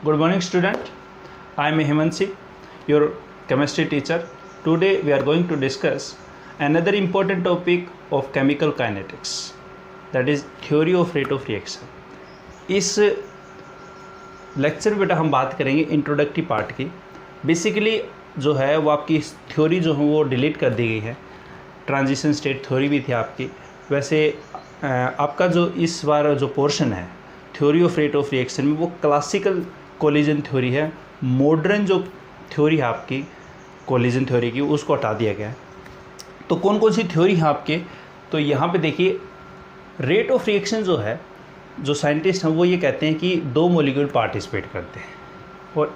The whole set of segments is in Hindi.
Good morning, student. I am Himanshi, your chemistry teacher. Today we are going to discuss another important topic of chemical kinetics, that is theory of rate of reaction. इस लेक्चर में बेटा हम बात करेंगे इंट्रोडक्टरी पार्ट की. बेसिकली जो है वो आपकी थ्योरी जो है वो डिलीट कर दी गई है. ट्रांजिशन स्टेट थ्योरी भी थी आपकी. वैसे आपका जो इस बार जो पोर्शन है theory of rate of reaction में वो क्लासिकल कोलिजन थ्योरी है. मॉडर्न जो थ्योरी है आपकी कोलिजन थ्योरी की उसको हटा दिया गया है. तो कौन कौन सी थ्योरी है आपके, तो यहाँ पे देखिए रेट ऑफ रिएक्शन जो है, जो साइंटिस्ट हैं वो ये कहते हैं कि दो मॉलिक्यूल पार्टिसिपेट करते हैं, और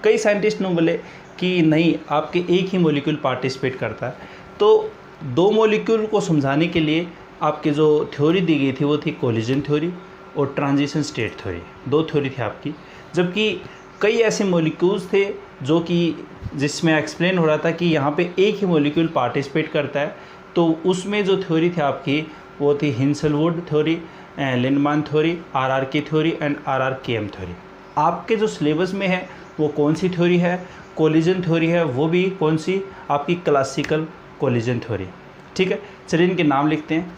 कई साइंटिस्ट ने बोले कि नहीं आपके एक ही मॉलिक्यूल पार्टिसिपेट करता है. तो दो मॉलिक्यूल को समझाने के लिए आपके जो थ्योरी दी गई थी वो थी कोलिजन थ्योरी और ट्रांजिशन स्टेट थ्योरी. दो थ्योरी थी आपकी, जबकि कई ऐसे मॉलिक्यूल्स थे जो कि जिसमें एक्सप्लेन हो रहा था कि यहाँ पे एक ही मॉलिक्यूल पार्टिसिपेट करता है. तो उसमें जो थ्योरी थी आपकी वो थी Hinshelwood theory, Lindemann theory, RRK theory and RRKM theory. आपके जो सिलेबस में है वो कौन सी थ्योरी है? कोलिजन थ्योरी है, वो भी कौन सी? आपकी क्लासिकल कोलिजन थ्योरी. ठीक है, चलिए इनके नाम लिखते हैं.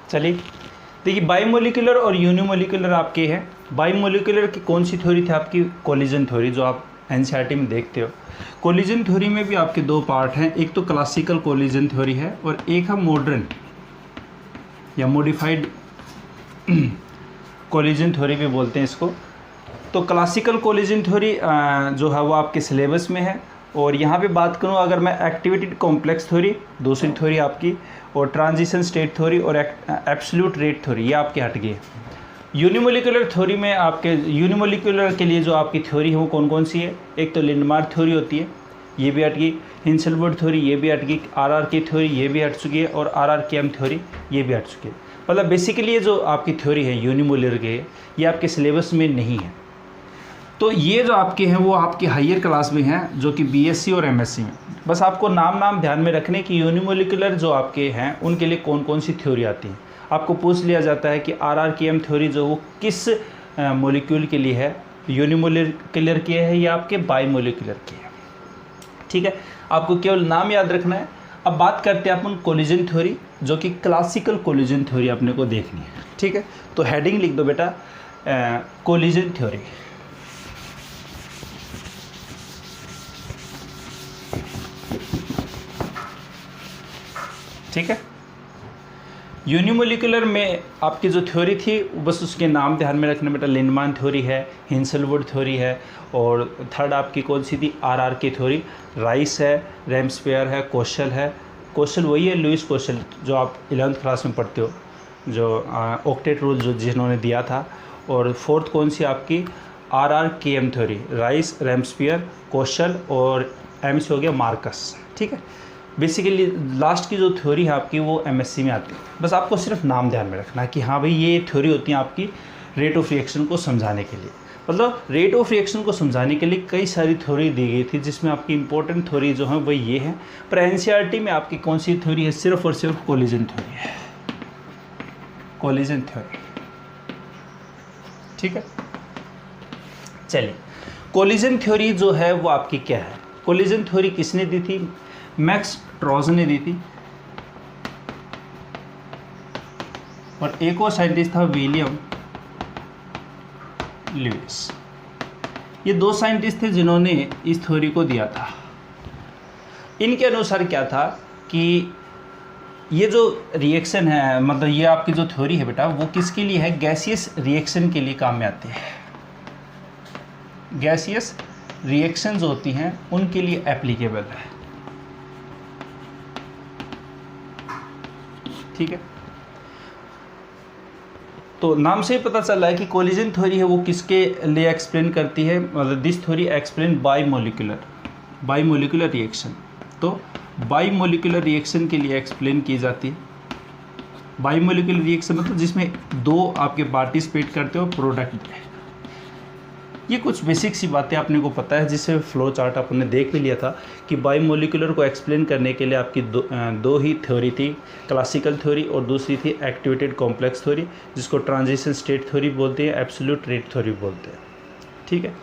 चलिए देखिए बाईमोलिकुलर और यूनिमोलिकुलर आपके हैं. बाईमोलिकुलर की कौन सी थ्योरी थी आपकी? कोलिजन थ्योरी, जो आप NCERT में देखते हो. कोलिजन थ्योरी में भी आपके दो पार्ट हैं, एक तो क्लासिकल कोलिजन थ्योरी है और एक है मॉडर्न या मॉडिफाइड कोलिजन थ्योरी भी बोलते हैं इसको. तो क्लासिकल कोलिजन थ्योरी जो है वो आपके सिलेबस में है. और यहाँ पे बात करूँ अगर मैं एक्टिवेटेड कॉम्प्लेक्स थ्योरी दूसरी थ्योरी आपकी, और ट्रांजिशन स्टेट थ्योरी और एब्सोल्यूट रेट थ्योरी ये आपके हट गई. यूनिमोलिकुलर थ्योरी में आपके यूनिमोलिकुलर के लिए जो आपकी थ्योरी है वो कौन कौन सी है? एक तो लिंडमार थ्योरी होती है, ये भी हट गई. हिंसलवुड थ्योरी ये भी हट गई. RRK थ्योरी ये भी हट चुकी है और RRKM थ्योरी ये भी हट चुकी है. मतलब बेसिकली ये जो आपकी थ्योरी है यूनिमोलिकुलर के, ये आपके सिलेबस में नहीं है. तो ये जो आपके हैं वो आपके हायर क्लास में हैं, जो कि BSc और MSc में. बस आपको नाम ध्यान में रखने की यूनिमोलिकुलर जो आपके हैं उनके लिए कौन कौन सी थ्योरी आती हैं. आपको पूछ लिया जाता है कि RRKM थ्योरी जो वो किस मॉलिक्यूल के लिए है, यूनिमोलिकुलर के है या आपके बाईमोलिकुलर के है. ठीक है, आपको केवल नाम याद रखना है. अब बात करते हैं अपन कोलिजन थ्योरी, जो कि क्लासिकल कोलिजन थ्योरी अपने को देखनी है. ठीक है, तो हेडिंग लिख दो बेटा कोलिजन थ्योरी. ठीक है, यूनिमोलिकुलर में आपकी जो थ्योरी थी बस उसके नाम ध्यान में रखना बेटा. लिंडमान थ्योरी है, हिंसलवुड थ्योरी है, और थर्ड आपकी कौन सी थी? RRK theory. राइस है, रैम्सपेयर है, कोशल है. कोशल वही है लुईस कोशल जो आप 11th क्लास में पढ़ते हो, जो ऑक्टेट रूल जो जिन्होंने दिया था. और फोर्थ कौन सी आपकी? RRKM theory. राइस, रैम्सपेयर, कोशल और M से हो गया मार्कस. ठीक है, बेसिकली लास्ट की जो थ्योरी है आपकी वो MSc में आती है. बस आपको सिर्फ नाम ध्यान में रखना है कि हाँ भाई ये थ्योरी होती है आपकी रेट ऑफ रिएक्शन को समझाने के लिए. मतलब रेट ऑफ रिएक्शन को समझाने के लिए कई सारी थ्योरी दी गई थी, जिसमें आपकी इंपॉर्टेंट थ्योरी जो है वही ये है. पर NCERT में आपकी कौन सी थ्योरी है? सिर्फ और सिर्फ कोलिजन थ्योरी है, कोलिजन थ्योरी. ठीक है, चलिए कोलिजन थ्योरी जो है वो आपकी क्या है? कोलिजन थ्योरी किसने दी थी? मैक्स ट्रॉज ने दी थी, और एक और साइंटिस्ट था विलियम लुईस. ये दो साइंटिस्ट थे जिन्होंने इस थ्योरी को दिया था. इनके अनुसार क्या था कि ये जो रिएक्शन है, मतलब ये आपकी जो थ्योरी है बेटा वो किसके लिए है? गैसियस रिएक्शन के लिए काम में आती है. गैसियस रिएक्शन जो होती हैं उनके लिए एप्लीकेबल है. ठीक है, तो नाम से ही पता चल रहा है कि कोलिजन थ्योरी है वो किसके लिए एक्सप्लेन करती है? मतलब this theory explain bimolecular reaction. तो बाईमोलिकुलर रिएक्शन के लिए एक्सप्लेन की जाती है. बाईमोलिकुलर रिएक्शन मतलब जिसमें दो आपके पार्टिसिपेट करते हो, प्रोडक्ट ये कुछ बेसिक सी बातें आपने को पता है, जिससे फ्लो चार्ट आपने देख भी लिया था कि बायोमोलिकुलर को एक्सप्लेन करने के लिए आपकी दो ही थ्योरी थी, क्लासिकल थ्योरी और दूसरी थी एक्टिवेटेड कॉम्प्लेक्स थ्योरी, जिसको ट्रांजिशन स्टेट थ्योरी बोलते हैं, एब्सोल्यूट रेट थ्योरी बोलते हैं। ठीक है,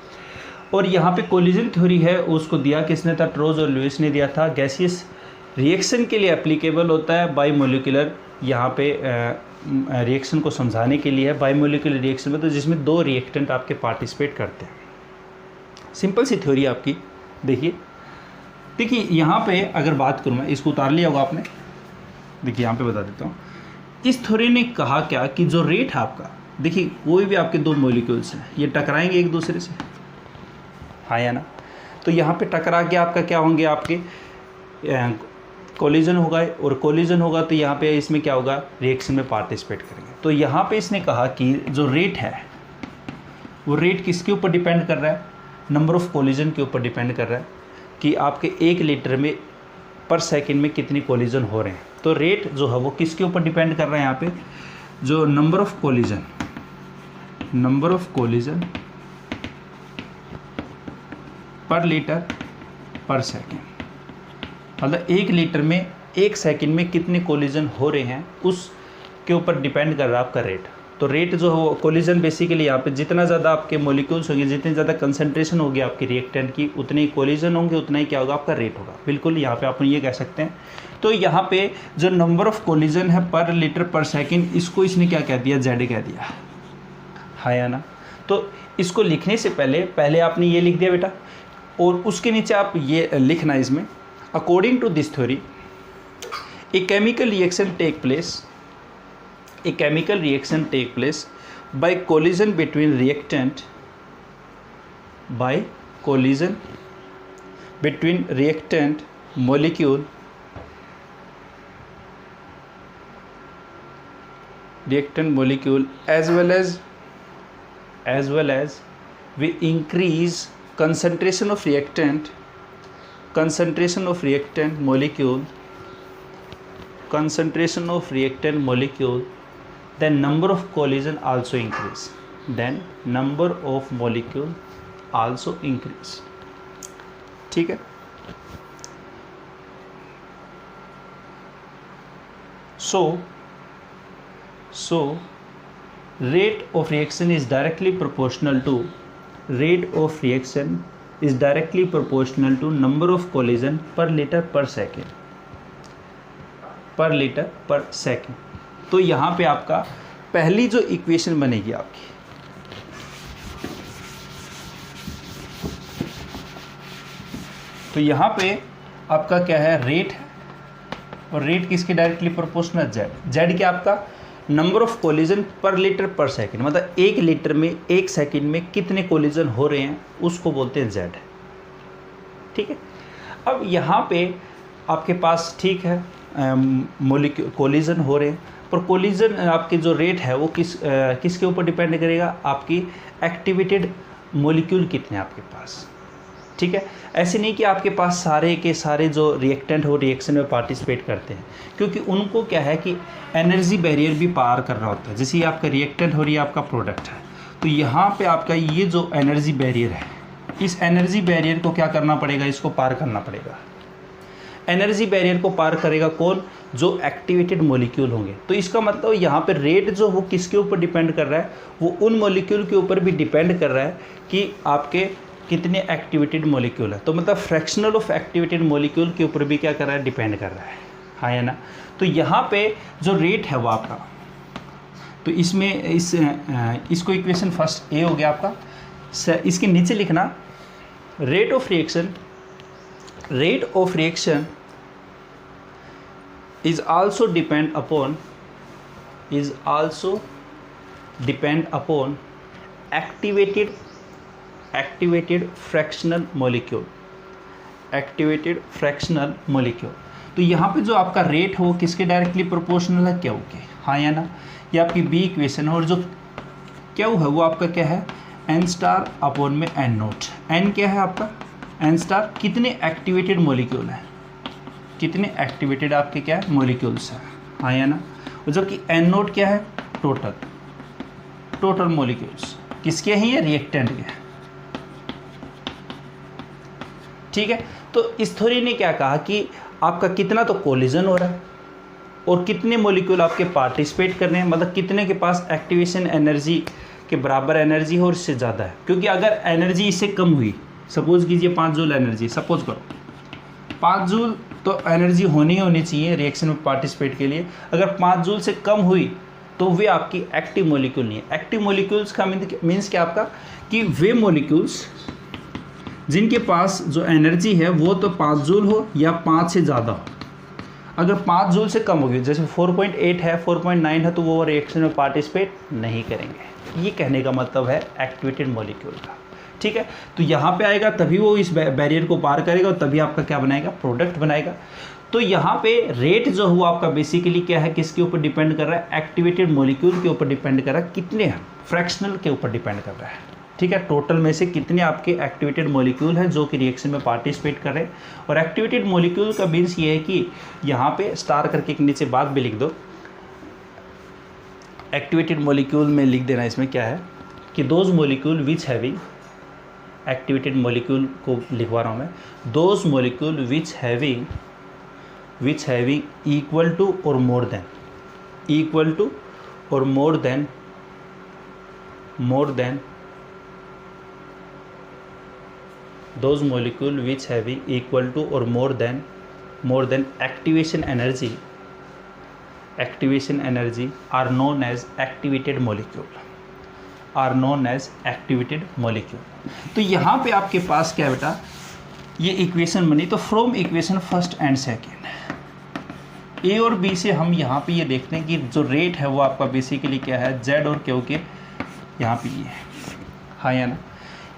और यहाँ पे कोलिजन थ्योरी है, उसको दिया किसने था? ट्रोज और लुइस ने दिया था। गैसियस रिएक्शन के लिए एप्लीकेबल होता है बायोमोलिकुलर, यहाँ पे रिएक्शन को समझाने के लिए है। बायोमोलिकुलर रिएक्शन में तो जिसमें दो रिएक्टेंट आपके पार्टिसिपेट करते हैं। सिंपल सी थ्योरी आपकी। देखिए यहाँ पे अगर बात करूँ मैं, इसको उतार लिया होगा आपने, देखिए यहाँ पे बता देता हूँ। इस थ्योरी ने कहा क्या कि जो रेट है आपका, देखिए कोई भी आपके दो मॉलिक्यूल्स हैं, ये टकराएंगे एक दूसरे से, हाँ या ना? तो यहाँ पे टकरा के आपका क्या होंगे? आपके कोलिजन होगा, और कोलिजन होगा तो यहाँ पे इसमें क्या होगा? रिएक्शन में पार्टिसिपेट करेंगे। तो यहाँ पे इसने कहा कि जो रेट है वो रेट किसके ऊपर डिपेंड कर रहा है? नंबर ऑफ कोलिजन के ऊपर डिपेंड कर रहा है कि आपके 1 लीटर में पर सेकेंड में कितने कोलिजन हो रहे हैं। तो रेट जो है वो किसके ऊपर डिपेंड कर रहा है? यहाँ पे जो नंबर ऑफ कोलिजन पर लीटर पर सेकेंड, मतलब 1 लीटर में 1 सेकंड में कितने कोलिजन हो रहे हैं उसके ऊपर डिपेंड कर रहा है आपका रेट। तो रेट जो हो, कोलिजन बेसिकली यहाँ पे जितना ज़्यादा आपके मॉलिक्यूल्स होंगे, जितनी ज़्यादा कंसंट्रेशन होगी आपकी रिएक्टेंट की, उतने ही कोलिजन होंगे, उतना ही क्या होगा? आपका रेट होगा। बिल्कुल यहाँ पे आप ये कह सकते हैं। तो यहाँ पे जो नंबर ऑफ कोलिजन है पर लीटर पर सेकेंड, इसको इसने क्या कह दिया? जेड कह दिया, हाँ या ना? तो इसको लिखने से पहले आपने ये लिख दिया बेटा, और उसके नीचे आप ये लिखना है इसमें, according to this theory, a chemical reaction take place by collision between reactant molecule as well as we increase concentration of reactant molecule, then number of collision also increase. ठीक है। So rate of reaction is directly proportional to number of collision per liter per second। तो यहाँ पे आपका पहली जो इक्वेशन बनेगी आपकी, तो यहाँ पे आपका क्या है? रेट है, और रेट किसके डायरेक्टली प्रोपोर्शनल? जेड क्या आपका? नंबर ऑफ कोलिजन पर लीटर पर सेकंड, मतलब 1 लीटर में 1 सेकंड में कितने कोलिजन हो रहे हैं उसको बोलते हैं जेड। ठीक है। अब यहाँ पे आपके पास ठीक है कोलिजन हो रहे हैं, पर कोलिजन आपके जो रेट है वो किसके ऊपर डिपेंड करेगा? आपकी एक्टिवेटेड मॉलिक्यूल कितने आपके पास। ठीक है, ऐसे नहीं कि आपके पास सारे के सारे जो रिएक्टेंट हो रिएक्शन में पार्टिसिपेट करते हैं, क्योंकि उनको क्या है कि एनर्जी बैरियर भी पार कर रहा होता है। जैसे ये आपका रिएक्टेंट हो रही है, आपका प्रोडक्ट है, तो यहाँ पे आपका ये जो एनर्जी बैरियर है, इस एनर्जी बैरियर को क्या करना पड़ेगा? इसको पार करना पड़ेगा। एनर्जी बैरियर को पार करेगा कौन? जो एक्टिवेटेड मॉलिक्यूल होंगे। तो इसका मतलब यहाँ पे रेट जो वो किसके ऊपर डिपेंड कर रहा है? वो उन मॉलिक्यूल के ऊपर भी डिपेंड कर रहा है कि आपके कितने एक्टिवेटेड मॉलिक्यूल है। तो मतलब फ्रैक्शनल ऑफ एक्टिवेटेड मॉलिक्यूल के ऊपर भी क्या कर रहा है? डिपेंड कर रहा है, हाँ या ना? तो यहाँ पे जो रेट है वो आपका, तो इसमें इसको इक्वेशन फर्स्ट ए हो गया आपका। इसके नीचे लिखना rate of reaction is also depend upon activated fractional molecule। तो यहाँ पे जो आपका रेट हो किसके डायरेक्टली प्रोपोर्शनल है? क्यू के, हाँ या ना? ये आपकी बी इक्वेशन है। और जो क्यू है वो आपका क्या है? एन स्टार अपॉन में एन नोट। एन क्या है आपका? एन स्टार कितने एक्टिवेटेड मॉलिक्यूल है, कितने एक्टिवेटेड आपके क्या है? मॉलिक्यूल्स हैं, हाँ या ना? और जबकि एन नोट क्या है? टोटल मॉलिक्यूल्स किसके हैं? ये रिएक्टेंट के, ठीक है। तो इस थ्योरी ने क्या कहा कि आपका कितना तो कोलिजन हो रहा है और कितने मॉलिक्यूल आपके पार्टिसिपेट कर रहे हैं, मतलब कितने के पास एक्टिवेशन एनर्जी के बराबर एनर्जी हो और इससे ज़्यादा है। क्योंकि अगर एनर्जी इससे कम हुई, सपोज कीजिए 5 जूल एनर्जी, सपोज करो 5 जूल तो एनर्जी होनी चाहिए रिएक्शन में पार्टिसिपेट के लिए। अगर 5 जूल से कम हुई तो वे आपकी एक्टिव मॉलिक्यूल नहीं है। एक्टिव मॉलिक्यूल्स का मीन्स क्या आपका कि वे मॉलिक्यूल्स जिनके पास जो एनर्जी है वो तो 5 जूल हो या 5 से ज़्यादा हो। अगर 5 जूल से कम होगी, जैसे 4.8 है, 4.9 है, तो वो रिएक्शन में पार्टिसिपेट नहीं करेंगे। ये कहने का मतलब है एक्टिवेटेड मॉलिक्यूल का, ठीक है। तो यहाँ पे आएगा तभी वो इस बैरियर को पार करेगा और तभी आपका क्या बनाएगा, प्रोडक्ट बनाएगा। तो यहाँ पे रेट जो हुआ आपका बेसिकली क्या है, किसके ऊपर डिपेंड कर रहा है, एक्टिवेटेड मॉलिक्यूल के ऊपर डिपेंड कर रहा है, कितने हैं, फ्रैक्शनल के ऊपर डिपेंड कर रहा है, ठीक है। टोटल में से कितने आपके एक्टिवेटेड मॉलिक्यूल हैं जो कि रिएक्शन में पार्टिसिपेट कर रहे हैं। और एक्टिवेटेड मॉलिक्यूल का मीन्स ये है कि यहाँ पे स्टार करके एक नीचे बात भी लिख दो, एक्टिवेटेड मॉलिक्यूल में लिख देना। इसमें क्या है कि those molecule which having, activated molecule को लिखवा रहा हूँ मैं, those molecule which having equal to और मोर देन, इक्वल टू और more than those molecule which having equal to or more than activation energy are known as activated molecule। तो यहाँ पे आपके पास क्या है बेटा, ये इक्वेशन बनी। तो from equation first and second A और बी से हम यहाँ पे ये देखते हैं कि जो रेट है वो आपका बेसिकली क्या है, जेड और क्यू के यहाँ पे ये है, हाँ या ना।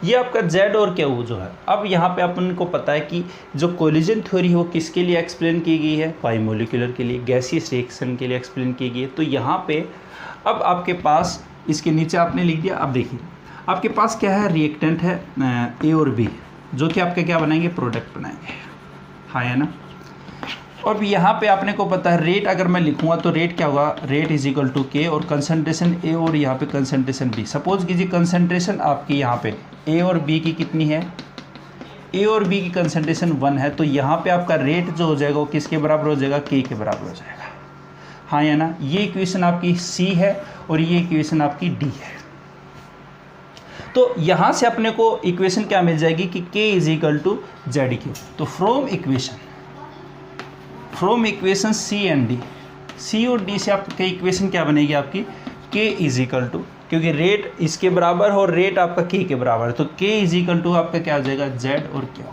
ये आपका जेड और क्यू जो है, अब यहाँ पे अपन को पता है कि जो कोलिजन थ्योरी वो किसके लिए एक्सप्लेन की गई है, बाइमोलिकुलर के लिए, गैसियस रिएक्शन के लिए एक्सप्लेन की गई है। तो यहाँ पे अब आपके पास इसके नीचे आपने लिख दिया। अब देखिए आपके पास क्या है, रिएक्टेंट है ए और बी, जो कि आपके क्या बनाएंगे, प्रोडक्ट बनाएंगे, हाँ या ना। और यहाँ पे आपने को पता है रेट, अगर मैं लिखूँगा तो रेट क्या होगा, रेट इज इक्वल टू के और कंसंट्रेशन ए और यहाँ पे कंसंट्रेशन बी। सपोज कीजिए कंसंट्रेशन आपकी यहाँ पे ए और बी की कितनी है, ए और बी की कंसंट्रेशन 1 है, तो यहाँ पे आपका रेट जो हो जाएगा वो किसके बराबर हो जाएगा, के के बराबर हो जाएगा, हाँ या ना। ये इक्वेशन आपकी सी है और ये इक्वेशन आपकी डी है। तो यहाँ से अपने को इक्वेशन क्या मिल जाएगी कि K is equal to Z Q. तो from equation C and D, C और डी से आपकी इक्वेशन क्या बनेगी आपकी, के इज इक्वल टू, क्योंकि रेट इसके बराबर हो और रेट आपका के के बराबर है, तो के इज इक्वल टू आपका क्या हो जाएगा, जेड और क्यू,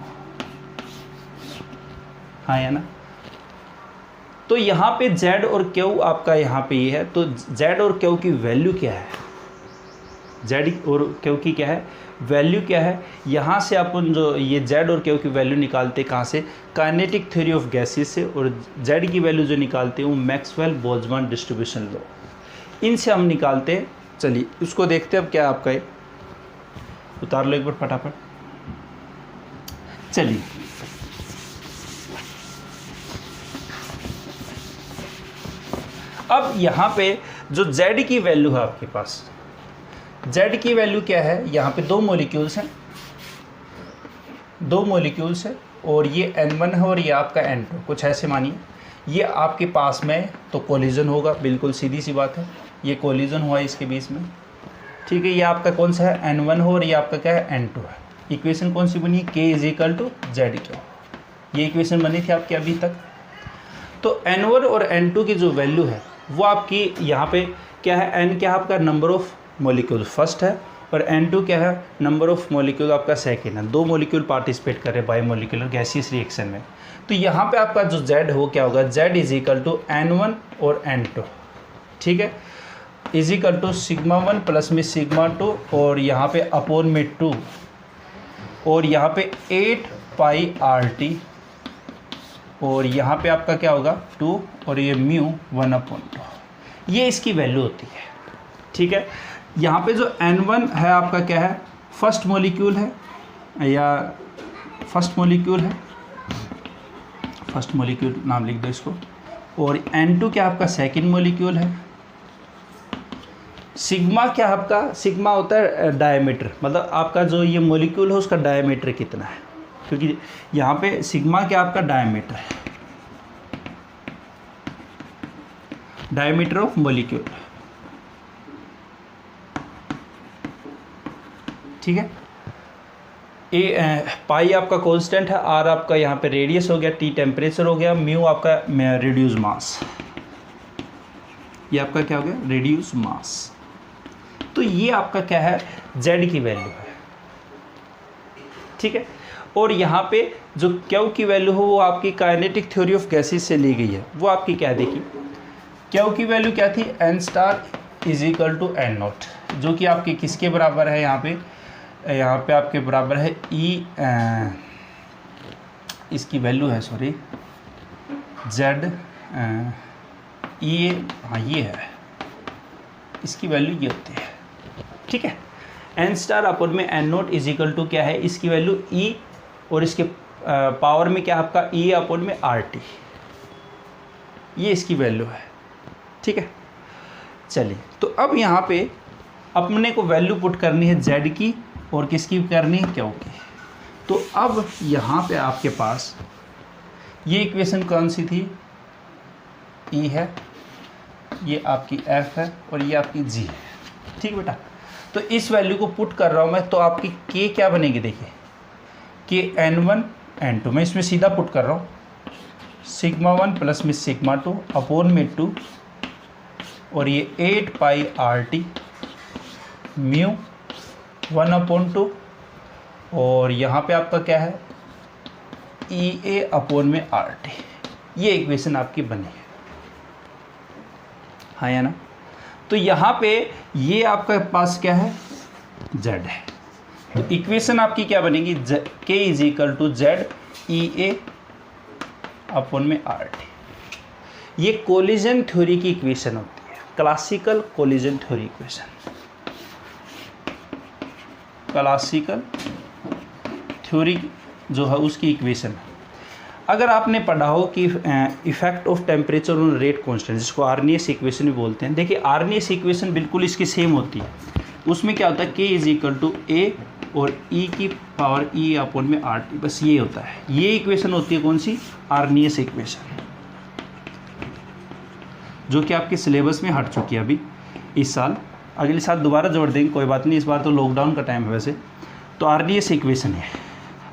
हाँ या ना। तो यहाँ पे जेड और क्यू आपका यहाँ पे ये है, तो जेड और क्यू की वैल्यू क्या है, जेड और क्यू की क्या है, वैल्यू क्या है। यहाँ से अपन जो ये जेड और क्यू की वैल्यू निकालते कहाँ से, काइनेटिक थ्योरी ऑफ गैसेस से, और जेड की वैल्यू जो निकालते हैं वो मैक्सवेल बोल्ट्जमान डिस्ट्रीब्यूशन लॉ, इनसे हम निकालते हैं। चलिए उसको देखते हैं। अब क्या आपका है, उतार लो एक बार फटाफट। चलिए अब यहाँ पे जो Z की वैल्यू है आपके पास, Z की वैल्यू क्या है, यहाँ पे दो मॉलिक्यूल्स हैं और ये N1 है और ये आपका N2, कुछ ऐसे मानिए। ये आपके पास में तो कोलिजन होगा, बिल्कुल सीधी सी बात है, ये कोलिजन हुआ इसके बीच में, ठीक है। ये आपका कौन सा है, N1 हो और ये आपका क्या है, N2 है। इक्वेशन कौन सी बनी, K is equal to Z Q, ये इक्वेशन बनी थी आपकी अभी तक। तो N1 और N2 की जो वैल्यू है वो आपकी यहाँ पे क्या है, N क्या है आपका नंबर ऑफ मॉलिक्यूल फर्स्ट है और N2 क्या है, नंबर ऑफ मॉलिक्यूल आपका सेकेंड है। दो मॉलिक्यूल पार्टिसिपेट कर रहे हैं बायोमोलिकुलर गैसियस रिएक्शन में। तो यहाँ पे आपका जो Z हो क्या होगा, Z is equal to N1 और N2, ठीक है, is equal to sigma 1 plus में सिग्मा 2 और यहाँ पे अपोन में 2 और यहाँ पे 8 पाई RT और यहाँ पे आपका क्या होगा 2 और ये म्यू 1/2, ये इसकी वैल्यू होती है, ठीक है। यहाँ पे जो N1 है आपका क्या है, फर्स्ट मॉलिक्यूल है या फर्स्ट मॉलिक्यूल नाम लिख दो इसको, और N2 क्या आपका सेकंड मॉलिक्यूल है। सिग्मा क्या आपका, सिग्मा होता है डायमीटर, मतलब आपका जो ये मॉलिक्यूल है उसका डायमीटर कितना है, क्योंकि यहाँ पे सिग्मा क्या आपका डायमीटर है, डायमीटर ऑफ मॉलिक्यूल, ठीक है। पाई आपका कांस्टेंट है, आर आपका यहाँ पे रेडियस हो गया, टी टेम्परेचर हो गया, म्यू आपका रिड्यूस मास, ये आपका क्या हो गया रिड्यूस मास। तो ये आपका क्या है जेड की वैल्यू है, ठीक है। और यहाँ पे जो क्यू की वैल्यू हो वो आपकी काइनेटिक थ्योरी ऑफ गैसेस से ली गई है, वो आपकी क्या देखी, क्यू की वैल्यू क्या थी, N star is equal to N naught, जो कि आपके किसके बराबर है, यहाँ पे आपके बराबर है ई, इसकी वैल्यू है सॉरी जेड ई, हाँ ये है, इसकी वैल्यू ये होती है, ठीक है। एन स्टार अपन में N naught is equal to क्या है, इसकी वैल्यू ई, और इसके पावर में क्या आपका ई अपन में आर टी, ये इसकी वैल्यू है, ठीक है। चलिए तो अब यहाँ पे अपने को वैल्यू पुट करनी है जेड की और किसकी करनी है क्यू की। तो अब यहाँ पे आपके पास ये इक्वेशन कौन सी थी, ई है, ये आपकी एफ है और ये आपकी जी है, ठीक बेटा। तो इस वैल्यू को पुट कर रहा हूँ मैं, तो आपकी के क्या बनेगी, देखिए के N1 N2, मैं इसमें सीधा पुट कर रहा हूँ, सिग्मा 1 प्लस में सिग्मा 2 अपॉन में 2, और ये 8 पाई आर टी म्यू 1/2, और यहाँ पे आपका क्या है ई ए अपॉन में आर टी, ये इक्वेशन आपकी बनी है, हाँ या ना। तो यहाँ पे ये आपके पास क्या है जेड है, तो इक्वेशन आपकी क्या बनेगी, K is equal to Z E A upon में आर टी। ये कोलिजन थ्योरी की इक्वेशन होती है, classical collision theory equation, classical theory जो है उसकी इक्वेशन है। अगर आपने पढ़ा हो कि effect of temperature on rate constant, जिसको आर्नियस इक्वेशन भी बोलते हैं, देखिए आर्नियस इक्वेशन बिल्कुल इसकी सेम होती है, उसमें क्या होता है के इज इक्वल टू ए और ई की पावर ई अपॉन में आर टी, बस ये होता है, ये इक्वेशन होती है कौन सी, आर्नियस इक्वेशन, जो कि आपके सिलेबस में हट चुकी है अभी इस साल, अगले साल दोबारा जोड़ देंगे, कोई बात नहीं, इस बार तो लॉकडाउन का टाइम है वैसे। तो आर्नियस इक्वेशन है,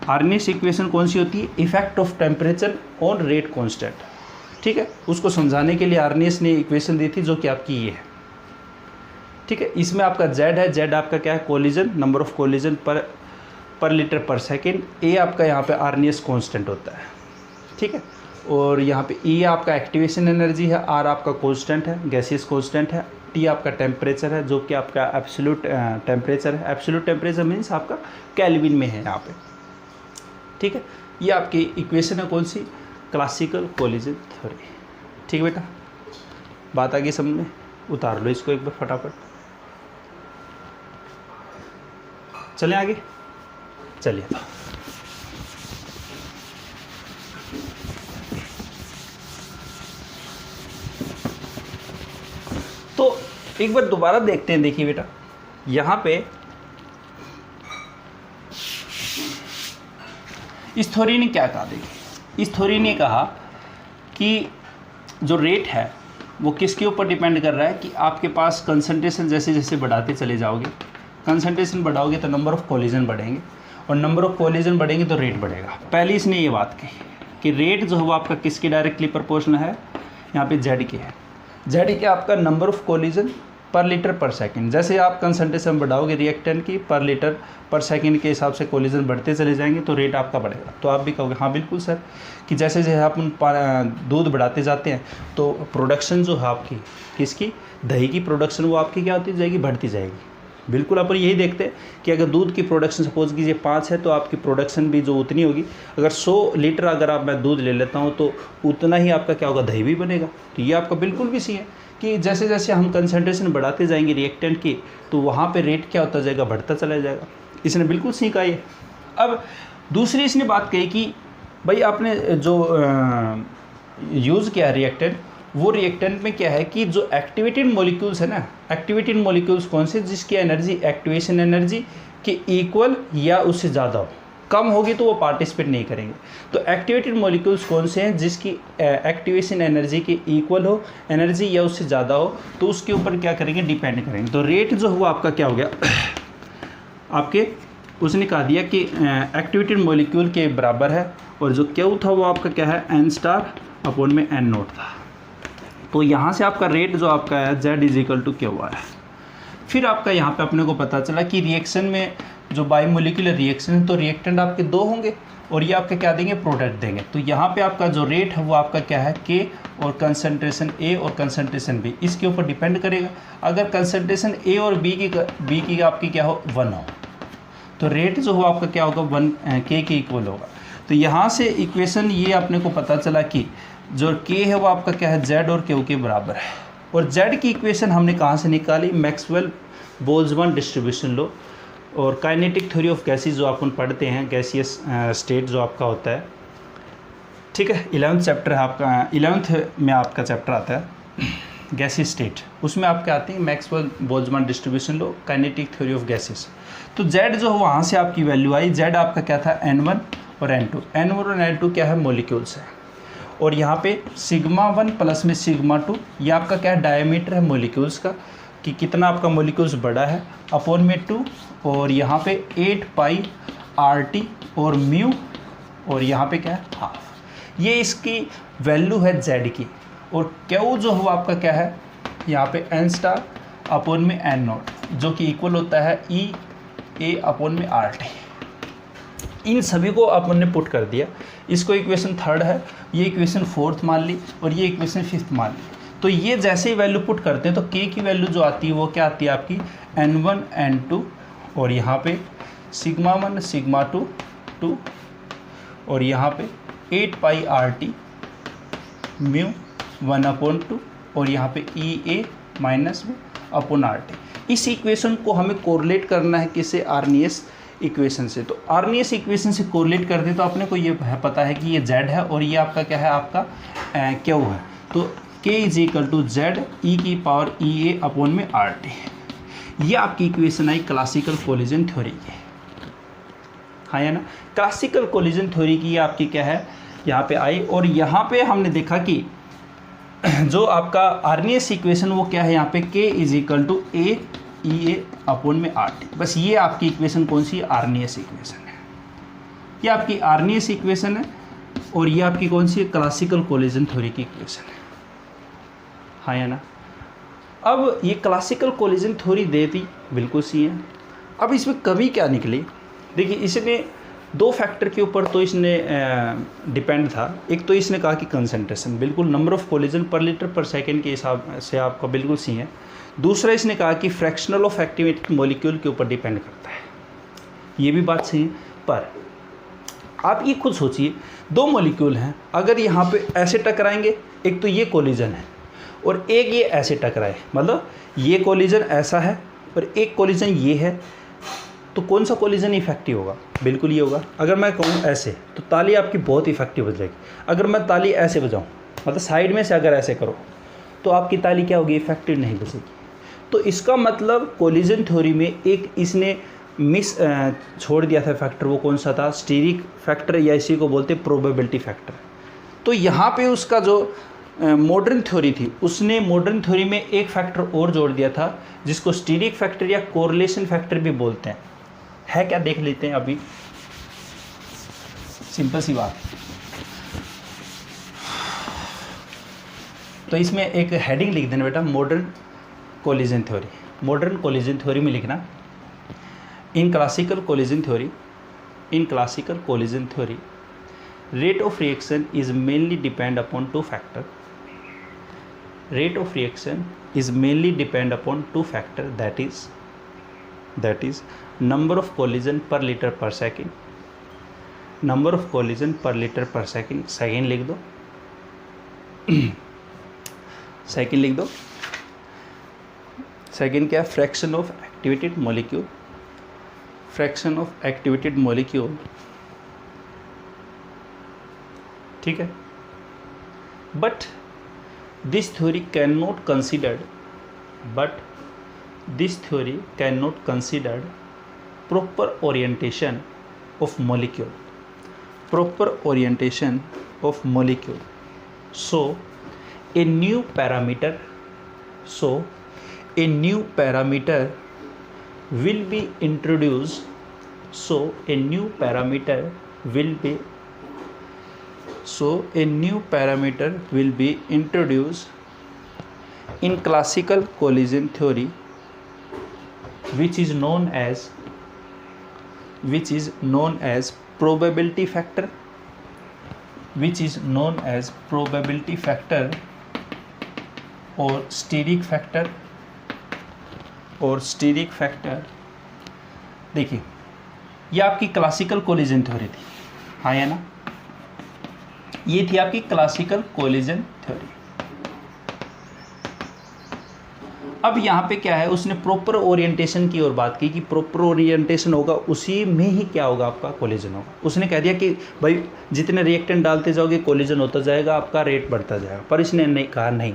आर्नियस इक्वेशन कौन सी होती है, effect of temperature on rate constant, ठीक है। उसको समझाने के लिए आर्नियस ने इक्वेशन दी थी जो कि आपकी ये है, ठीक है। इसमें आपका जेड है, जेड आपका क्या है कोलिजन, नंबर ऑफ कोलिजन पर लीटर पर सेकेंड, ए आपका यहाँ पे आर्नियस कांस्टेंट होता है, ठीक है। और यहाँ पे ई आपका एक्टिवेशन एनर्जी है, आर आपका कांस्टेंट है, गैसियस कांस्टेंट है, टी आपका टेम्परेचर है जो कि आपका एब्सोल्यूट टेम्परेचर है, एब्सोल्यूट टेम्परेचर मीन्स आपका केल्विन में है यहाँ पे, ठीक है। ये आपकी इक्वेशन है कौन सी, क्लासिकल कोलिजन थ्योरी, ठीक है बेटा। बात आ गई समझ में, उतार लो इसको एक बार फटाफट, चलें आगे, चलिए। तो एक बार दोबारा देखते हैं, देखिए बेटा यहाँ पे इस थ्योरी ने क्या कहा, देखिए इस थ्योरी ने कहा कि जो रेट है वो किसके ऊपर डिपेंड कर रहा है कि आपके पास कंसंट्रेशन जैसे जैसे बढ़ाते चले जाओगे, कंसंट्रेशन बढ़ाओगे तो नंबर ऑफ कोलिजन बढ़ेंगे, और नंबर ऑफ कोलिजन बढ़ेंगे तो रेट बढ़ेगा। पहले इसने ये बात कही कि रेट जो है वो आपका किसके डायरेक्टली प्रोपोर्शनल है, यहाँ पे जेड के है, जेड के आपका नंबर ऑफ कोलिजन पर लीटर पर सेकंड, जैसे आप कंसंट्रेशन बढ़ाओगे रिएक्टेंट की पर लीटर पर सेकंड के हिसाब से कोलिजन बढ़ते चले जाएंगे तो रेट आपका बढ़ेगा। तो आप भी कहोगे हाँ बिल्कुल सर, कि जैसे जैसे आप दूध बढ़ाते जाते हैं तो प्रोडक्शन जो है आपकी किसकी, दही की प्रोडक्शन वो आपकी क्या होती जाएगी, बढ़ती जाएगी। बिल्कुल अपन यही देखते हैं कि अगर दूध की प्रोडक्शन सपोज कीजिए 5 है तो आपकी प्रोडक्शन भी जो उतनी होगी, अगर 100 लीटर अगर मैं दूध ले लेता हूँ तो उतना ही आपका क्या होगा, दही भी बनेगा। तो ये आपका बिल्कुल भी सही है कि जैसे जैसे हम कंसंट्रेशन बढ़ाते जाएंगे रिएक्टेंट की तो वहाँ पे रेट क्या होता जाएगा, बढ़ता चला जाएगा। इसने बिल्कुल सही कहा ये। अब दूसरी इसने बात कही कि भाई आपने जो यूज़ किया रिएक्टेंट, वो रिएक्टेंट में क्या है कि जो एक्टिवेटेड मॉलिक्यूल्स है ना, एक्टिवेटेड मॉलिक्यूल्स कौन से, जिसकी एनर्जी एक्टिवेशन एनर्जी के इक्वल या उससे ज़्यादा हो, कम होगी तो वो पार्टिसिपेट नहीं करेंगे। तो एक्टिवेटेड मॉलिक्यूल्स कौन से हैं जिसकी एक्टिवेशन एनर्जी के इक्वल हो एनर्जी या उससे ज़्यादा हो, तो उसके ऊपर क्या करेंगे, डिपेंड करेंगे। तो रेट जो हुआ आपका क्या हो गया आपके, उसने कहा दिया कि एक्टिवेटेड मॉलिक्यूल के बराबर है, और जो क्यू था वो आपका क्या है, एन स्टार अपॉन में एन नोट था। तो यहाँ से आपका रेट जो आपका है Z is equal to Q आया। फिर आपका यहाँ पे अपने को पता चला कि रिएक्शन में जो बायोमोलिकुलर रिएक्शन है तो रिएक्टेंट आपके 2 होंगे और ये आपके क्या देंगे, प्रोडक्ट देंगे। तो यहाँ पे आपका जो रेट है वो आपका क्या है, के और कंसंट्रेशन ए और कंसंट्रेशन बी, इसके ऊपर डिपेंड करेगा। अगर कंसंट्रेशन ए और बी की आपकी क्या हो, 1 हो, तो रेट जो हो आपका क्या होगा, 1 के इक्वल होगा। तो यहाँ से इक्वेशन ये अपने को पता चला कि जो के है वो आपका क्या है, जेड और क्यू के बराबर है। और जेड की इक्वेशन हमने कहाँ से निकाली, मैक्सवेल बोल्ट्जमैन डिस्ट्रीब्यूशन लो और काइनेटिक थ्योरी ऑफ गैसेस जो अपन पढ़ते हैं, गैसियस स्टेट जो आपका होता है, ठीक है। 11th चैप्टर है आपका, 11th में आपका चैप्टर आता है गैसियस स्टेट, उसमें आपके आते हैं Maxwell Boltzmann distribution low, kinetic theory of gases. तो जेड जो वहाँ से आपकी वैल्यू आई, जेड आपका क्या था, N1 और N2। N1 और N2 क्या है, मॉलिक्यूल्स है, और यहाँ पे सिग्मा 1 प्लस में सिग्मा 2 ये आपका क्या है, डायमीटर है मॉलिक्यूल्स का, कि कितना आपका मॉलिक्यूल्स बड़ा है, अपॉन में 2, और यहाँ पे 8 पाई RT और म्यू, और यहाँ पे क्या है, हाफ। ये इसकी वैल्यू है जेड की। और क्यू जो हुआ आपका क्या है, यहाँ पे एन स्टार अपॉन में एन नोट, जो कि इक्वल होता है ई ए अपॉन में RT। इन सभी को अपन ने पुट कर दिया, इसको इक्वेशन 3rd है, ये इक्वेशन 4th मान ली, और ये इक्वेशन 5th मान ली। तो ये जैसे ही वैल्यू पुट करते हैं तो के की वैल्यू जो आती है वो क्या आती है आपकी, N1 N2, और यहाँ पे सिग्मा 1 सिग्मा 2 2, और यहाँ पे 8 पाई RT म्यू 1 अपॉन 2, और यहाँ पे ई ए माइनस में अपॉन RT। इस इक्वेशन को हमें कोरिलेट करना है किससे, आर्नियस इक्वेशन से। तो आर्नियस इक्वेशन से कोरिलेट करते तो अपने को ये पता है कि ये जेड है और ये आपका क्या है, आपका क्यू है। तो के इज इक्वल टू जेड ई की पावर ई ए अपॉन में RT। ये आपकी इक्वेशन आई क्लासिकल कोलिजन थ्योरी की, हाँ या ना। क्लासिकल कोलिजन थ्योरी की ये आपकी क्या है, यहाँ पे आई। और यहाँ पे हमने देखा कि जो आपका आर्नियस इक्वेशन वो क्या है, यहाँ पे K is equal to A E A upon में RT। बस ये आपकी इक्वेशन कौन सी है, आर्नियस इक्वेशन है। ये आपकी आर्नियस इक्वेशन है, और ये आपकी कौन सी है, क्लासिकल कोलिजन थ्योरी की इक्वेशन है, हाँ या ना। अब ये क्लासिकल कोलिजन थ्योरी देती बिल्कुल सी है। अब इसमें कमी क्या निकली, देखिए इसने 2 फैक्टर के ऊपर तो इसने डिपेंड था। एक तो इसने कहा कि कंसंट्रेशन, बिल्कुल नंबर ऑफ कोलिजन पर लीटर पर सेकेंड के हिसाब से आपका बिल्कुल सी है। दूसरा इसने कहा कि फ्रैक्शनल ऑफ एक्टिवेटेड मॉलिक्यूल के ऊपर डिपेंड करता है, ये भी बात सही है। पर आप ये खुद सोचिए, 2 मॉलिक्यूल हैं, अगर यहाँ पे ऐसे टकराएंगे, एक तो ये कोलिजन है और एक ये ऐसे टकराए, मतलब ये कोलिजन ऐसा है और एक कोलिजन ये है, तो कौन सा कोलिजन इफेक्टिव होगा, बिल्कुल ये होगा। अगर मैं कहूँ ऐसे तो ताली आपकी बहुत इफेक्टिव बज जाएगी। अगर मैं ताली ऐसे बजाऊँ, मतलब साइड में से अगर ऐसे करो, तो आपकी ताली क्या होगी, इफेक्टिव नहीं बजेगी। तो इसका मतलब कोलिजन थ्योरी में एक इसने मिस छोड़ दिया था फैक्टर, वो कौन सा था, स्टीरिक फैक्टर, या इसी को बोलते प्रोबेबिलिटी फैक्टर। तो यहाँ पे उसका जो मॉडर्न थ्योरी थी, उसने मॉडर्न थ्योरी में एक फैक्टर और जोड़ दिया था, जिसको स्टीरिक फैक्टर या कोरिलेशन फैक्टर भी बोलते हैं। है क्या, देख लेते हैं अभी, सिंपल सी बात। तो इसमें एक हेडिंग लिख देना बेटा, modern collision theory. Modern collision theory में लिखना, in classical collision theory, in classical collision theory rate of reaction is mainly depend upon 2 factor. Rate of reaction is mainly depend upon 2 factor, that is number of collision per liter per second, number of collision per liter per second। Second लिख दो सेकेंड लिख दो। सेकेंड क्या है, fraction of activated molecule, fraction of activated molecule, ठीक है। But this theory can not considered, but this theory can not considered proper orientation of molecule, proper orientation of molecule. So a new parameter will be introduced. So a new parameter will be introduced in classical collision theory, which is known as probability factor, or steric factor. देखिए, ये आपकी क्लासिकल कोलिजन थ्योरी थी, हाँ या ना? ये थी आपकी क्लासिकल कोलिजन थ्योरी। अब यहाँ पे क्या है, उसने प्रॉपर ओरिएंटेशन की ओर बात की कि प्रॉपर ओरिएंटेशन होगा उसी में ही क्या होगा, आपका कोलिजन होगा। उसने कह दिया कि भाई जितने रिएक्टेंट डालते जाओगे कोलिजन होता जाएगा, आपका रेट बढ़ता जाएगा। पर इसने नहीं कहा, नहीं,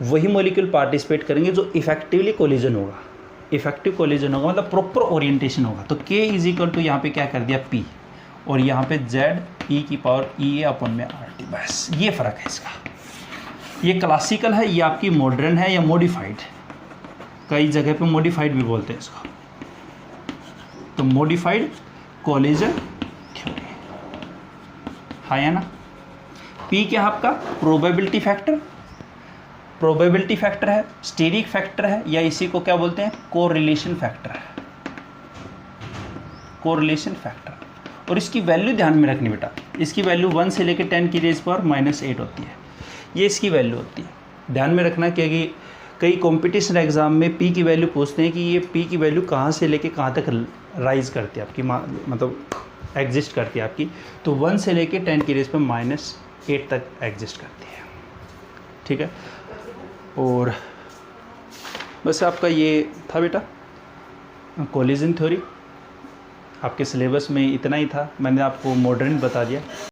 वही मॉलिक्यूल पार्टिसिपेट करेंगे जो इफेक्टिवली कोलिजन होगा। इफेक्टिव कोलिजन होगा मतलब प्रॉपर ओरिएंटेशन होगा। तो K इज इक्वल टू यहाँ पे क्या कर दिया P, और यहाँ पे ZE⁴ बस ये फ़र्क है इसका। ये क्लासिकल है, ये आपकी मॉडर्न है या मॉडिफाइड, कई जगह पे मॉडिफाइड भी बोलते हैं इसको। तो मॉडिफाइड कोलिजन थ्योरी, हाँ या ना? P क्या है आपका? प्रोबेबिलिटी फैक्टर है, स्टेरिक फैक्टर है, या इसी को क्या बोलते हैं? कोरिलेशन फैक्टर है, कोरिलेशन फैक्टर। और इसकी वैल्यू ध्यान में रखनी बेटा, इसकी वैल्यू 1 से लेकर 10⁻⁻8 होती है, ये इसकी वैल्यू होती है। ध्यान में रखना क्योंकि कई कंपटीशन एग्जाम में P की वैल्यू पूछते हैं कि ये P की वैल्यू कहाँ से लेके कहाँ तक राइज करती है आपकी, मतलब एग्जिस्ट करती है आपकी। तो 1 से लेके 10⁻⁻8 तक एग्जिस्ट करती है, ठीक है। और बस आपका ये था बेटा कोलिजन थ्योरी। आपके सिलेबस में इतना ही था, मैंने आपको मॉडर्न बता दिया।